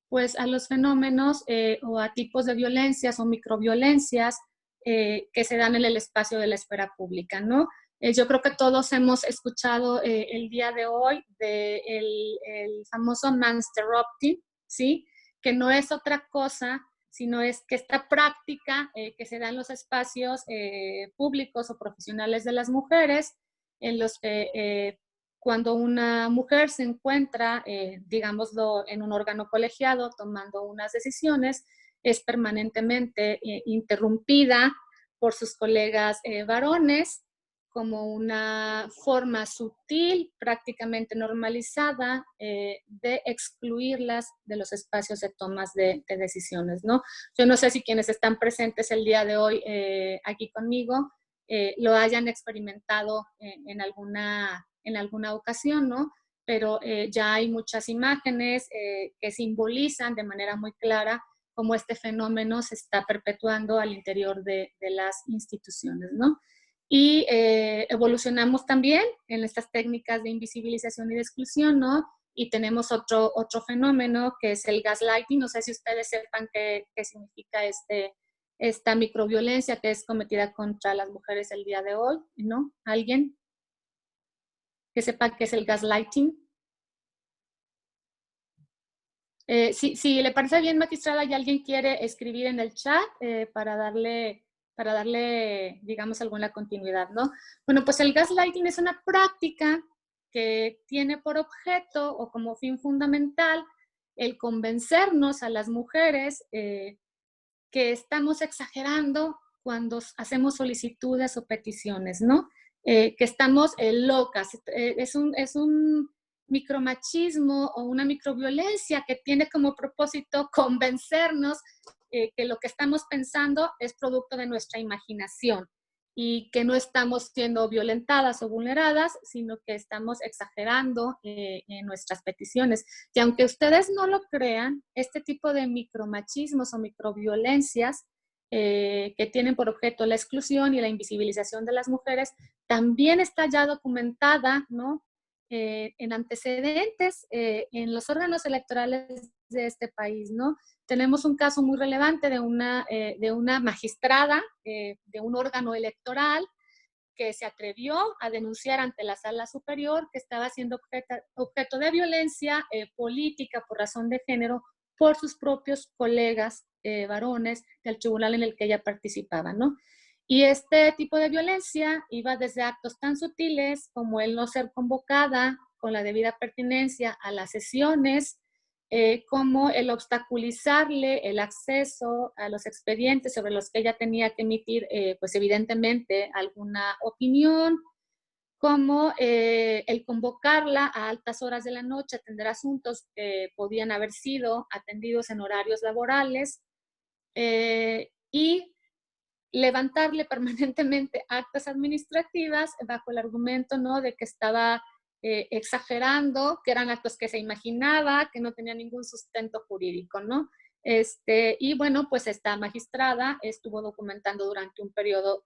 pues a los fenómenos o a tipos de violencias o microviolencias que se dan en el espacio de la esfera pública, ¿no? Yo creo que todos hemos escuchado el día de hoy el famoso mansterrupting, ¿sí? Que no es otra cosa, sino es que esta práctica que se da en los espacios públicos o profesionales de las mujeres, en los que cuando una mujer se encuentra, digámoslo, en un órgano colegiado tomando unas decisiones, es permanentemente interrumpida por sus colegas varones como una forma sutil, prácticamente normalizada, de excluirlas de los espacios de tomas de decisiones, ¿no? Yo no sé si quienes están presentes el día de hoy aquí conmigo lo hayan experimentado en alguna ocasión, ¿no? Pero ya hay muchas imágenes que simbolizan de manera muy clara cómo este fenómeno se está perpetuando al interior de las instituciones, ¿no? Y evolucionamos también en estas técnicas de invisibilización y de exclusión, ¿no? Y tenemos otro fenómeno que es el gaslighting. No sé si ustedes sepan qué significa esta microviolencia que es cometida contra las mujeres el día de hoy, ¿no? ¿Alguien que sepa qué es el gaslighting? Si le parece bien, magistrada, y alguien quiere escribir en el chat para darle, digamos, alguna continuidad, ¿no? Bueno, pues el gaslighting es una práctica que tiene por objeto o como fin fundamental el convencernos a las mujeres que estamos exagerando cuando hacemos solicitudes o peticiones, ¿no? Que estamos locas. Es un micromachismo o una microviolencia que tiene como propósito convencernos que lo que estamos pensando es producto de nuestra imaginación y que no estamos siendo violentadas o vulneradas, sino que estamos exagerando en nuestras peticiones. Y aunque ustedes no lo crean, este tipo de micromachismos o microviolencias que tienen por objeto la exclusión y la invisibilización de las mujeres, también está ya documentada, ¿no? En antecedentes en los órganos electorales de este país, ¿no? Tenemos un caso muy relevante de una magistrada de un órgano electoral que se atrevió a denunciar ante la Sala Superior que estaba siendo objeto de violencia política por razón de género por sus propios colegas varones del tribunal en el que ella participaba, ¿no? Y este tipo de violencia iba desde actos tan sutiles como el no ser convocada con la debida pertinencia a las sesiones, como el obstaculizarle el acceso a los expedientes sobre los que ella tenía que emitir, pues evidentemente, alguna opinión, como el convocarla a altas horas de la noche a atender asuntos que podían haber sido atendidos en horarios laborales, y levantarle permanentemente actas administrativas bajo el argumento, ¿no?, de que estaba exagerando, que eran actos que se imaginaba, que no tenía ningún sustento jurídico, ¿no? Y bueno, pues esta magistrada estuvo documentando durante un periodo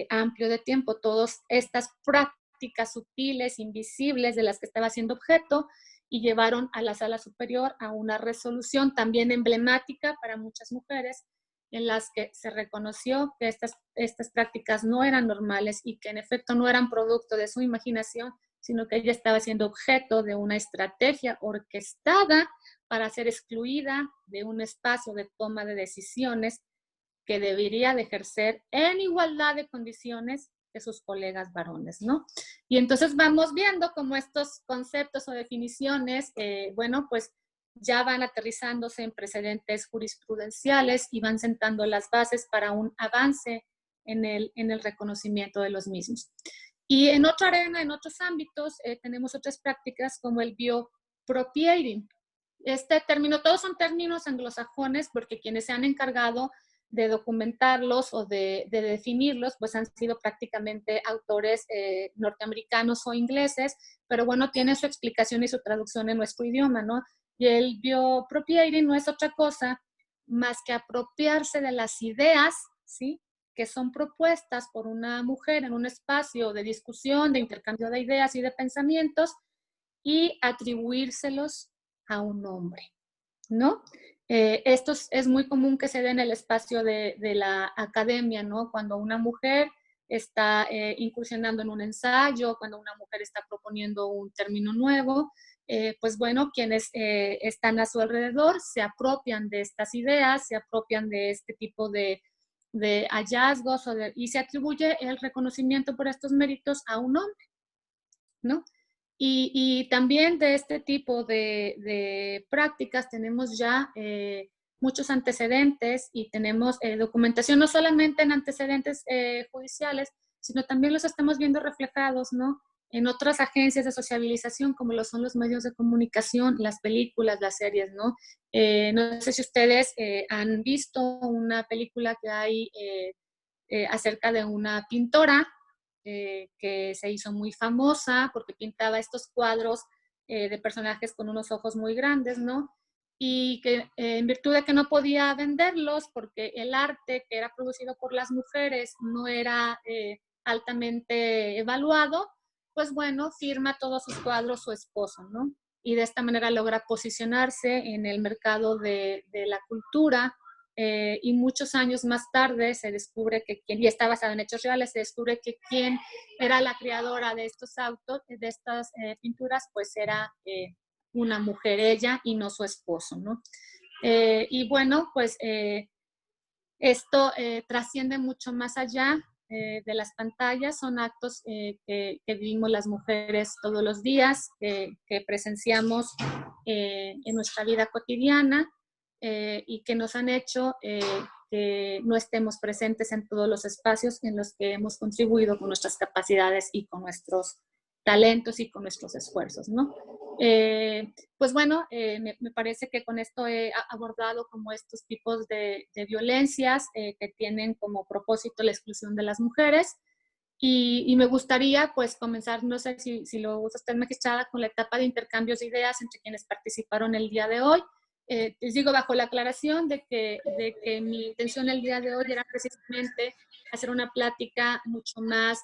amplio de tiempo todas estas prácticas sutiles, invisibles, de las que estaba siendo objeto, y llevaron a la Sala Superior a una resolución también emblemática para muchas mujeres, en las que se reconoció que estas prácticas no eran normales y que en efecto no eran producto de su imaginación, sino que ella estaba siendo objeto de una estrategia orquestada para ser excluida de un espacio de toma de decisiones que debería de ejercer en igualdad de condiciones que sus colegas varones, ¿no? Y entonces vamos viendo cómo estos conceptos o definiciones, bueno, pues ya van aterrizándose en precedentes jurisprudenciales y van sentando las bases para un avance en el reconocimiento de los mismos. Y en otra arena, en otros ámbitos, tenemos otras prácticas como el biopropiating. Este término, todos son términos anglosajones porque quienes se han encargado de documentarlos o de definirlos, pues han sido prácticamente autores norteamericanos o ingleses, pero bueno, tiene su explicación y su traducción en nuestro idioma, ¿no? Y el biopropiating no es otra cosa más que apropiarse de las ideas, ¿sí?, que son propuestas por una mujer en un espacio de discusión, de intercambio de ideas y de pensamientos, y atribuírselos a un hombre, ¿no? Esto es muy común que se dé en el espacio de la academia, ¿no? Cuando una mujer está incursionando en un ensayo, cuando una mujer está proponiendo un término nuevo, pues bueno, quienes están a su alrededor se apropian de estas ideas, se apropian de este tipo de hallazgos y se atribuye el reconocimiento por estos méritos a un hombre, ¿no? Y también de este tipo de prácticas tenemos ya muchos antecedentes y tenemos documentación no solamente en antecedentes judiciales, sino también los estamos viendo reflejados, ¿no?, en otras agencias de sociabilización, como lo son los medios de comunicación, las películas, las series, ¿no? No sé si ustedes han visto una película que hay acerca de una pintora que se hizo muy famosa porque pintaba estos cuadros de personajes con unos ojos muy grandes, ¿no? Y que en virtud de que no podía venderlos porque el arte que era producido por las mujeres no era altamente evaluado, pues bueno, firma todos sus cuadros su esposo, ¿no? Y de esta manera logra posicionarse en el mercado de la cultura, y muchos años más tarde se descubre que quien, y está basado en hechos reales, se descubre que quien era la creadora de estos autos, de estas pinturas, pues era una mujer ella y no su esposo, ¿no? Y bueno, pues esto trasciende mucho más allá de las pantallas, son actos que vivimos las mujeres todos los días, que presenciamos en nuestra vida cotidiana, y que nos han hecho que no estemos presentes en todos los espacios en los que hemos contribuido con nuestras capacidades y con nuestros talentos y con nuestros esfuerzos, ¿no? Pues bueno, me parece que con esto he abordado como estos tipos de violencias que tienen como propósito la exclusión de las mujeres. Y me gustaría pues comenzar, no sé si lo usa usted, magistrada, con la etapa de intercambios de ideas entre quienes participaron el día de hoy. Les digo bajo la aclaración de que mi intención el día de hoy era precisamente hacer una plática mucho más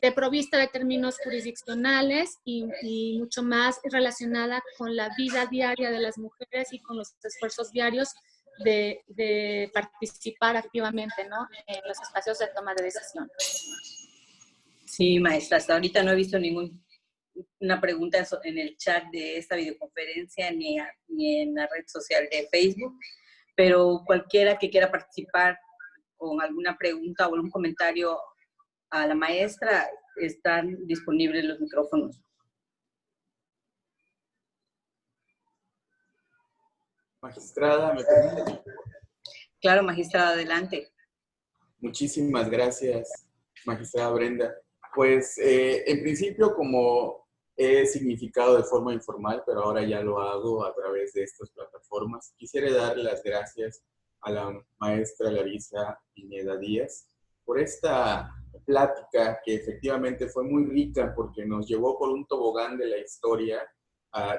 desprovista de términos jurisdiccionales y mucho más relacionada con la vida diaria de las mujeres y con los esfuerzos diarios de participar activamente, ¿no?, en los espacios de toma de decisión. Sí, maestra, hasta ahorita no he visto una pregunta en el chat de esta videoconferencia ni en la red social de Facebook, pero cualquiera que quiera participar con alguna pregunta o algún comentario a la maestra, están disponibles los micrófonos. Magistrada, ¿me permite? Claro, magistrada, adelante. Muchísimas gracias, magistrada Brenda. Pues, en principio, como he significado de forma informal, pero ahora ya lo hago a través de estas plataformas, quisiera darle las gracias a la maestra Larisa Pineda Díaz por esta plática que efectivamente fue muy rica porque nos llevó por un tobogán de la historia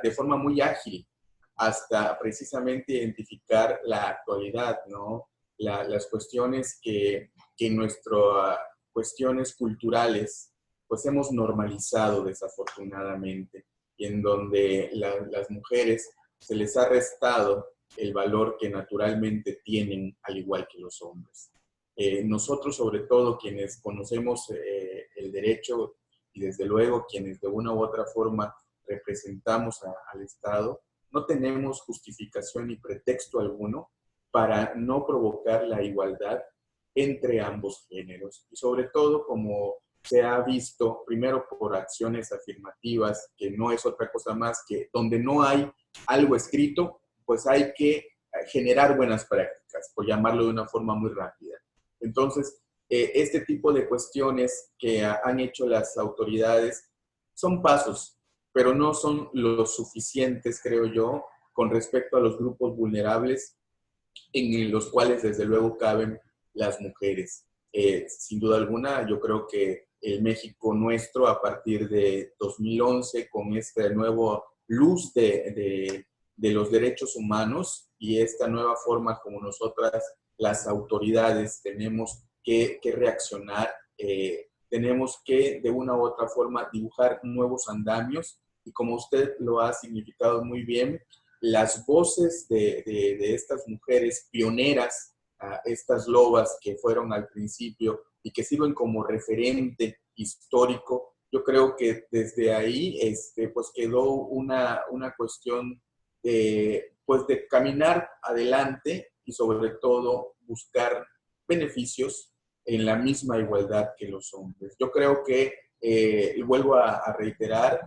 de forma muy ágil hasta precisamente identificar la actualidad, ¿no? Las cuestiones que en nuestras cuestiones culturales pues hemos normalizado desafortunadamente y en donde las mujeres se les ha restado el valor que naturalmente tienen al igual que los hombres. Nosotros, sobre todo quienes conocemos el derecho y desde luego quienes de una u otra forma representamos al Estado, no tenemos justificación ni pretexto alguno para no provocar la igualdad entre ambos géneros. Y sobre todo, como se ha visto, primero por acciones afirmativas, que no es otra cosa más que donde no hay algo escrito, pues hay que generar buenas prácticas, por llamarlo de una forma muy rápida. Entonces, este tipo de cuestiones que han hecho las autoridades son pasos, pero no son los suficientes, creo yo, con respecto a los grupos vulnerables en los cuales desde luego caben las mujeres. Sin duda alguna, yo creo que el México nuestro, a partir de 2011, con esta nueva luz de los derechos humanos y esta nueva forma como nosotras, las autoridades, tenemos que reaccionar, tenemos que de una u otra forma dibujar nuevos andamios, y como usted lo ha significado muy bien, las voces de estas mujeres pioneras, estas lobas que fueron al principio y que sirven como referente histórico, yo creo que desde ahí pues quedó una cuestión pues de caminar adelante y sobre todo buscar beneficios en la misma igualdad que los hombres. Yo creo que, y vuelvo a reiterar,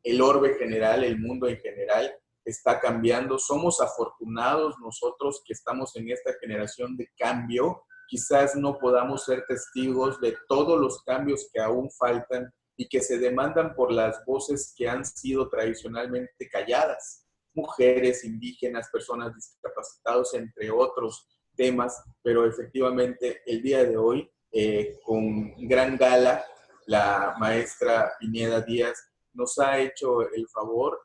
el orbe general, el mundo en general, está cambiando. Somos afortunados nosotros que estamos en esta generación de cambio. Quizás no podamos ser testigos de todos los cambios que aún faltan y que se demandan por las voces que han sido tradicionalmente calladas. Mujeres, indígenas, personas discapacitadas, entre otros temas, pero efectivamente el día de hoy, con gran gala, la maestra Pineda Díaz nos ha hecho el favor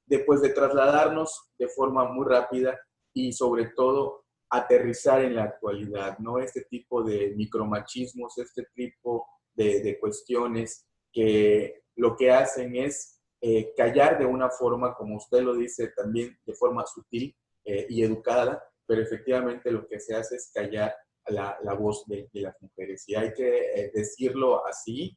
después de trasladarnos de forma muy rápida y sobre todo aterrizar en la actualidad, ¿no? Este tipo de micromachismos, este tipo de cuestiones que lo que hacen es callar de una forma, como usted lo dice, también de forma sutil y educada, pero efectivamente lo que se hace es callar la voz de las mujeres. Y hay que decirlo así,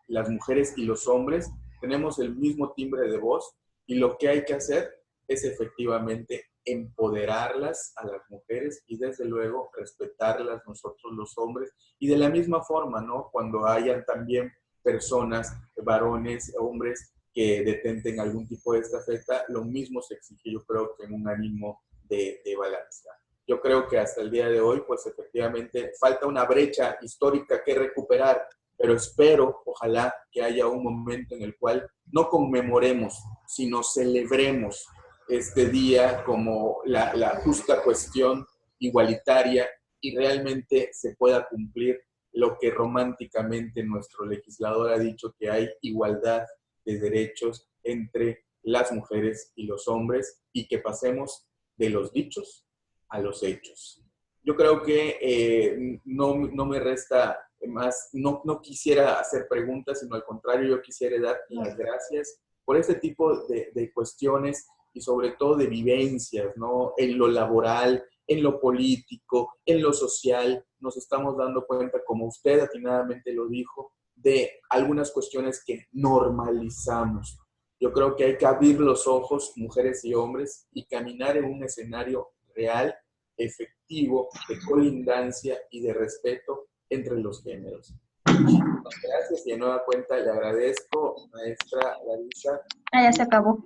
las mujeres y los hombres tenemos el mismo timbre de voz, y lo que hay que hacer es efectivamente empoderarlas a las mujeres y desde luego respetarlas nosotros los hombres. Y de la misma forma, ¿no? Cuando hayan también personas, varones, hombres que detenten algún tipo de estafeta, lo mismo se exige, yo creo, que en un ánimo de balanza. Yo creo que hasta el día de hoy, pues efectivamente falta una brecha histórica que recuperar, pero espero, ojalá, que haya un momento en el cual no conmemoremos, sino celebremos este día como la justa cuestión igualitaria y realmente se pueda cumplir lo que románticamente nuestro legislador ha dicho, que hay igualdad de derechos entre las mujeres y los hombres y que pasemos de los dichos a los hechos. Yo creo que no me resta más, no quisiera hacer preguntas, sino al contrario, yo quisiera dar las gracias por este tipo de cuestiones y sobre todo de vivencias, ¿no? En lo laboral, en lo político, en lo social, nos estamos dando cuenta, como usted atinadamente lo dijo, de algunas cuestiones que normalizamos. Yo creo que hay que abrir los ojos, mujeres y hombres, y caminar en un escenario real, efectivo, de colindancia y de respeto entre los géneros. Muchísimas gracias y de nueva cuenta le agradezco, maestra Larisa. Ah, ya se acabó.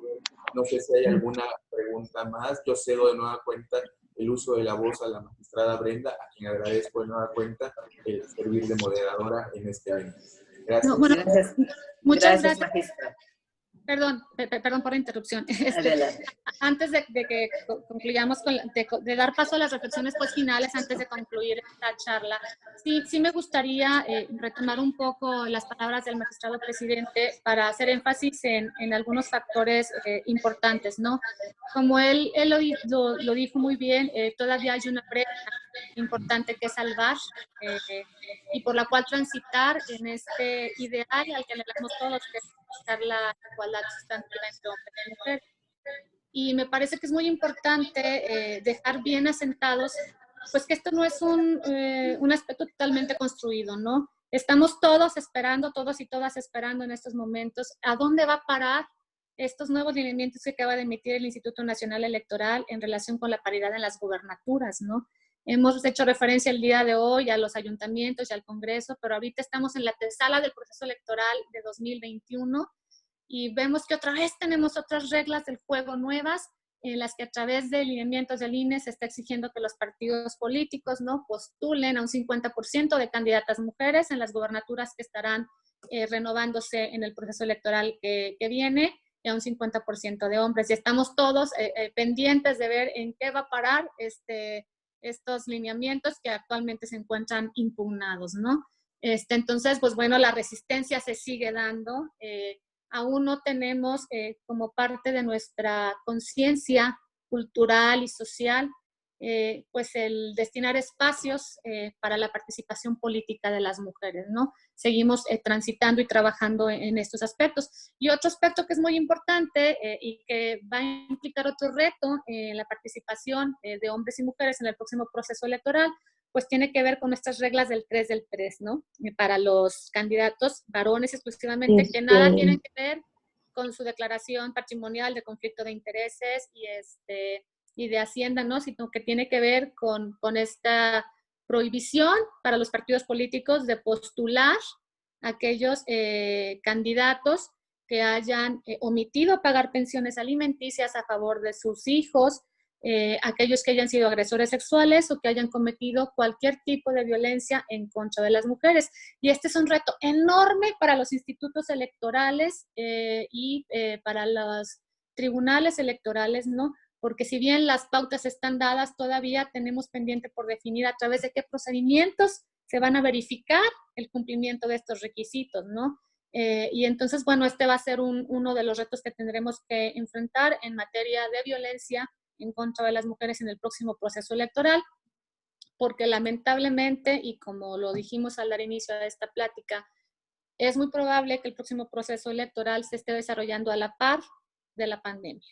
No sé si hay alguna pregunta más. Yo cedo de nueva cuenta el uso de la voz a la magistrada Brenda, a quien agradezco de nueva cuenta el servir de moderadora en este evento. Gracias. No, bueno, Gracias. muchas Gracias, gracias. magistra. Perdón por la interrupción. Adelante. Antes de que concluyamos, de dar paso a las reflexiones pues, finales, antes de concluir esta charla, sí me gustaría retomar un poco las palabras del magistrado presidente para hacer énfasis en algunos factores importantes, ¿no? Como él lo dijo muy bien, todavía hay una brecha importante que salvar y por la cual transitar en este ideal al que anhelamos todos, que buscar la igualdad sustantiva entre hombres y mujeres. Y me parece que es muy importante dejar bien asentados, pues que esto no es un aspecto totalmente construido, ¿no? Estamos todos esperando, todos y todas esperando en estos momentos a dónde va a parar estos nuevos lineamientos que acaba de emitir el Instituto Nacional Electoral en relación con la paridad en las gubernaturas, ¿no? Hemos hecho referencia el día de hoy a los ayuntamientos y al Congreso, pero ahorita estamos en la antesala del proceso electoral de 2021 y vemos que otra vez tenemos otras reglas del juego nuevas en las que a través de lineamientos del INE se está exigiendo que los partidos políticos, ¿no?, postulen a un 50% de candidatas mujeres en las gubernaturas que estarán renovándose en el proceso electoral que viene, y a un 50% de hombres. Y estamos todos pendientes de ver en qué va a parar estos lineamientos que actualmente se encuentran impugnados, ¿no? Entonces, pues bueno, la resistencia se sigue dando. Aún no tenemos como parte de nuestra conciencia cultural y social, pues el destinar espacios para la participación política de las mujeres, ¿no? Seguimos transitando y trabajando en estos aspectos. Y otro aspecto que es muy importante y que va a implicar otro reto en la participación de hombres y mujeres en el próximo proceso electoral, pues tiene que ver con estas reglas del 3 del 3, ¿no? Para los candidatos varones exclusivamente, que nada tienen que ver con su declaración patrimonial de conflicto de intereses y de Hacienda, ¿no? Sino que tiene que ver con esta prohibición para los partidos políticos de postular a aquellos candidatos que hayan omitido pagar pensiones alimenticias a favor de sus hijos, aquellos que hayan sido agresores sexuales o que hayan cometido cualquier tipo de violencia en contra de las mujeres. Y este es un reto enorme para los institutos electorales y para los tribunales electorales, ¿no? Porque si bien las pautas están dadas, todavía tenemos pendiente por definir a través de qué procedimientos se van a verificar el cumplimiento de estos requisitos, ¿no? Y entonces, bueno, este va a ser uno de los retos que tendremos que enfrentar en materia de violencia en contra de las mujeres en el próximo proceso electoral, porque lamentablemente, y como lo dijimos al dar inicio a esta plática, es muy probable que el próximo proceso electoral se esté desarrollando a la par de la pandemia.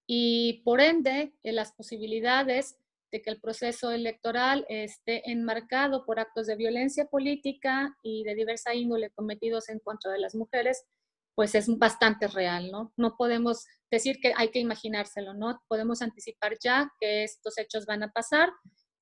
Y por ende, las posibilidades de que el proceso electoral esté enmarcado por actos de violencia política y de diversa índole cometidos en contra de las mujeres, pues es bastante real, ¿no? No podemos decir que hay que imaginárselo, ¿no? Podemos anticipar ya que estos hechos van a pasar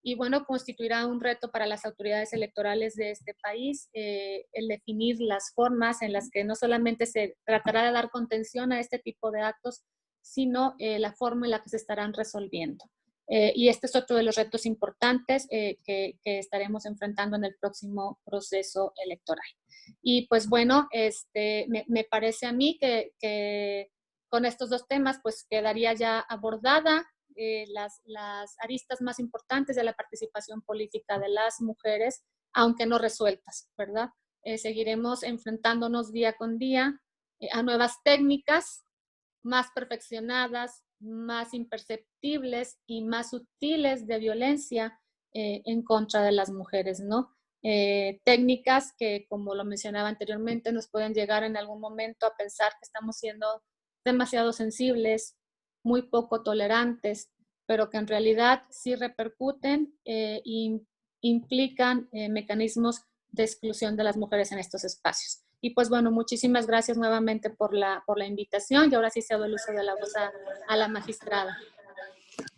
y, bueno, constituirá un reto para las autoridades electorales de este país el definir las formas en las que no solamente se tratará de dar contención a este tipo de actos, sino la forma en la que se estarán resolviendo. Y este es otro de los retos importantes que estaremos enfrentando en el próximo proceso electoral. Y pues bueno, me parece a mí que con estos dos temas pues quedaría ya abordada las aristas más importantes de la participación política de las mujeres, aunque no resueltas, ¿verdad? Seguiremos enfrentándonos día con día a nuevas técnicas más perfeccionadas, más imperceptibles y más sutiles de violencia en contra de las mujeres, ¿no? Técnicas que, como lo mencionaba anteriormente, nos pueden llegar en algún momento a pensar que estamos siendo demasiado sensibles, muy poco tolerantes, pero que en realidad sí repercuten e implican mecanismos de exclusión de las mujeres en estos espacios. Y pues bueno, muchísimas gracias nuevamente por la invitación y ahora sí cedo el uso de la voz a la magistrada.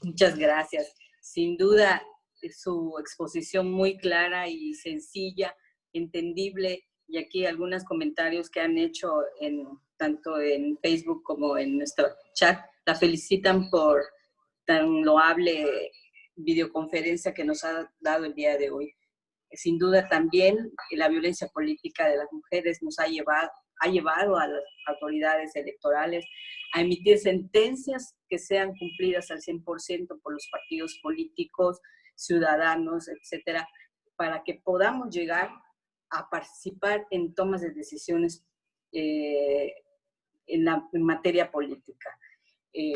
Muchas gracias. Sin duda, su exposición muy clara y sencilla, entendible, y aquí algunos comentarios que han hecho tanto en Facebook como en nuestro chat, la felicitan por tan loable videoconferencia que nos ha dado el día de hoy. Sin duda también la violencia política de las mujeres nos ha llevado a las autoridades electorales a emitir sentencias que sean cumplidas al 100% por los partidos políticos, ciudadanos, etcétera, para que podamos llegar a participar en tomas de decisiones en materia política.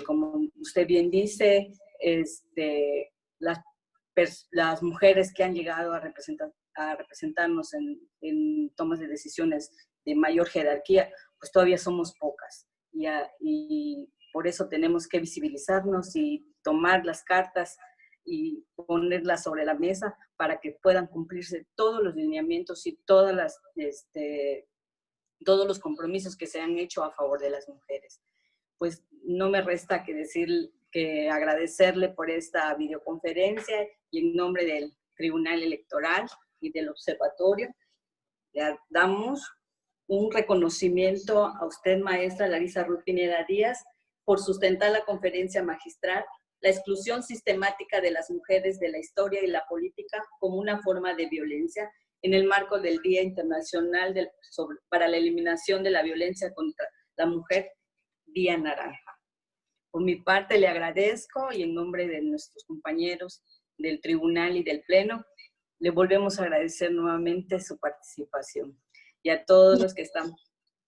Como usted bien dice, las mujeres que han llegado a representarnos en tomas de decisiones de mayor jerarquía, pues todavía somos pocas. Y por eso tenemos que visibilizarnos y tomar las cartas y ponerlas sobre la mesa para que puedan cumplirse todos los lineamientos y todos los compromisos que se han hecho a favor de las mujeres. Pues no me resta que agradecerle por esta videoconferencia y en nombre del Tribunal Electoral y del Observatorio le damos un reconocimiento a usted, maestra Larisa Ruth Pineda Díaz, por sustentar la conferencia magistral La exclusión sistemática de las mujeres de la historia y la política como una forma de violencia en el marco del Día Internacional para la Eliminación de la Violencia contra la Mujer, Día Naranja. Por mi parte, le agradezco y en nombre de nuestros compañeros del tribunal y del pleno, le volvemos a agradecer nuevamente su participación. Y a todos los que están.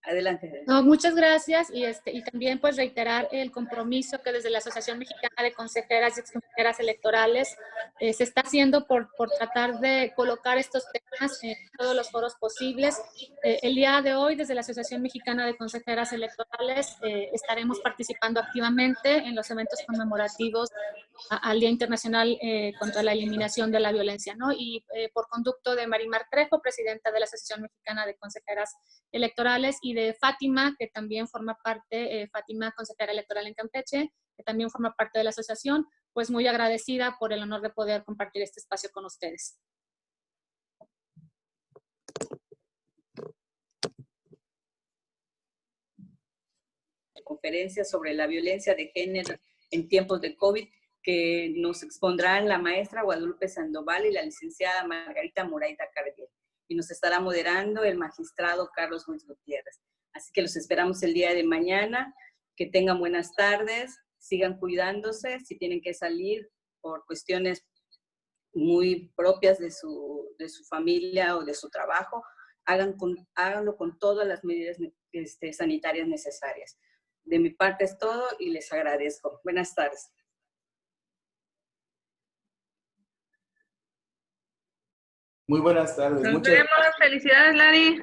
Adelante. No, muchas gracias y también pues reiterar el compromiso que desde la Asociación Mexicana de Consejeras y Exconsejeras Electorales se está haciendo por tratar de colocar estos temas en todos los foros posibles. El día de hoy desde la Asociación Mexicana de Consejeras Electorales estaremos participando activamente en los eventos conmemorativos al Día Internacional contra la Eliminación de la Violencia, ¿no? Y por conducto de Marimar Trejo, presidenta de la Asociación Mexicana de Consejeras Electorales, y de Fátima, que también forma parte, Fátima, consejera electoral en Campeche, que también forma parte de la asociación, pues muy agradecida por el honor de poder compartir este espacio con ustedes. Conferencia sobre la violencia de género en tiempos de COVID, que nos expondrán la maestra Guadalupe Sandoval y la licenciada Margarita Moraita Cardiel. Y nos estará moderando el magistrado Carlos Ruiz Gutiérrez. Así que los esperamos el día de mañana. Que tengan buenas tardes, sigan cuidándose. Si tienen que salir por cuestiones muy propias de su familia o de su trabajo, háganlo con todas las medidas sanitarias necesarias. De mi parte es todo y les agradezco. Buenas tardes. Muy buenas tardes. Nos vemos. Felicidades, Lari.